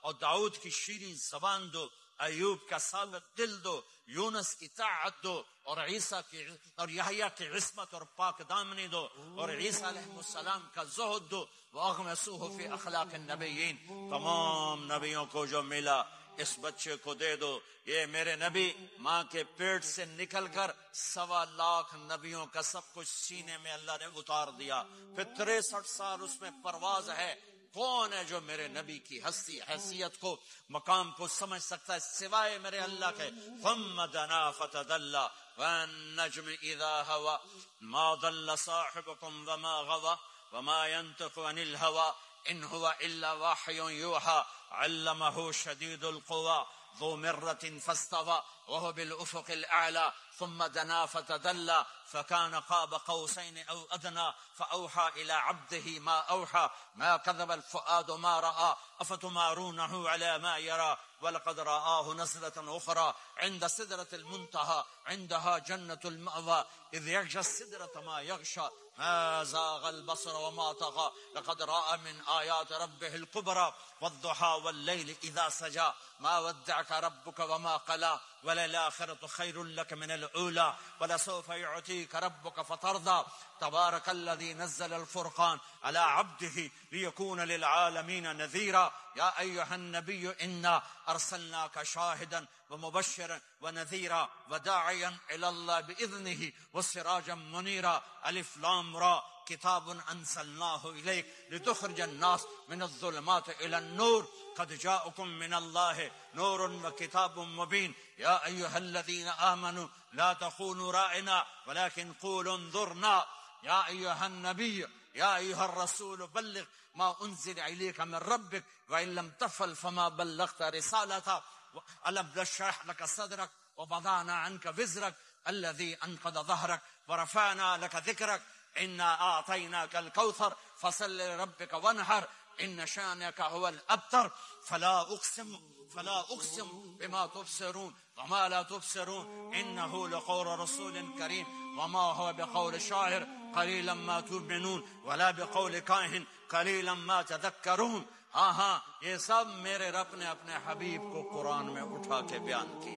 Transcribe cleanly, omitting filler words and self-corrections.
اور داؤد کی شیریں زبان دو، ایوب کا ثابت دل دو، یونس کی طاعت دو، اور عیسیٰ کی اور یحییٰ کی عصمت اور پاک دامنی دو، اور عیسیٰ علیہ السلام کا زہد دو، وَأَغْمَسُوهُ فِي أَخْلَاقِ النَّبِيِّينَ۔ تمام نبیوں کو جو ملا اس بچے کو دے دو۔ یہ میرے نبی ماں کے پیٹ سے نکل کر 1.25 لاکھ نبیوں کا سب کچھ سینے میں اللہ نے اتار دیا، پھر 63 سال اس میں پرواز ہے۔ کون ہے جو میرے نبی کی ہستی حیثیت کو مقام کو سمجھ سکتا ہے سوائے میرے اللہ کے؟ ثم دنا فتدلى والنجم اذا هوى ما ضل صاحبكم وما غوى وما ينطق عن الهوى ان هو الا وحي يوحى علمه شديد القوى ذو مرة فاستوى وهو بالافق الاعلى ثم دنا فتدلى فكان قاب قوسين او ادنى فاوحى الى عبده ما اوحى ما كذب الفؤاد ما راى افتمارونه على ما يرى ولقد رآه نزلة اخرى عند سدرة المنتهى عندها جنة المأوى اذ يغشى السدرة ما يغشى ما زاغ البصر وما طغى لقد رأى من آيات ربه الكبرى والضحى والليل اذا سجى ما ودعك ربك وما قلى وللآخرة خير لك من الأولى ولسوف يعطيك ربك فترضى تبارك الذي نزل الفرقان على عبده ليكون للعالمين نذيرا يا أيها النبي إنا أرسلناك شاهدا ومبشرا ونذيرا وداعيا إلى الله بإذنه وسراجا منيرا ألف لام را كتاب أنزلناه إليك لتخرج الناس من الظلمات إلى النور قد جاءكم من الله نور وكتاب مبين يا أيها الذين آمنوا لا تخونوا راعنا ولكن قولوا انظرنا يا أيها النبي يا أيها الرسول بلغ ما أنزل إليك من ربك وإن لم تفعل فما بلغت رسالته ألم نشرح لك صدرك ووضعنا عنك وزرك الذي أنقض ظهرك ورفعنا لك ذكرك إنا أعطيناك الكوثر فصل لربك وانحر إن شانك هو الأبتر فلا أقسم بما تبصرون وما لا تبصرون إنه لقول رسول كريم وما هو بقول شاعر قليلا ما تؤمنون ولا بقول كاهن قليلا ما تذكرون۔ ہاں یہ سب میرے رب نے اپنے حبیب کو قرآن میں اٹھا کے بیان کی۔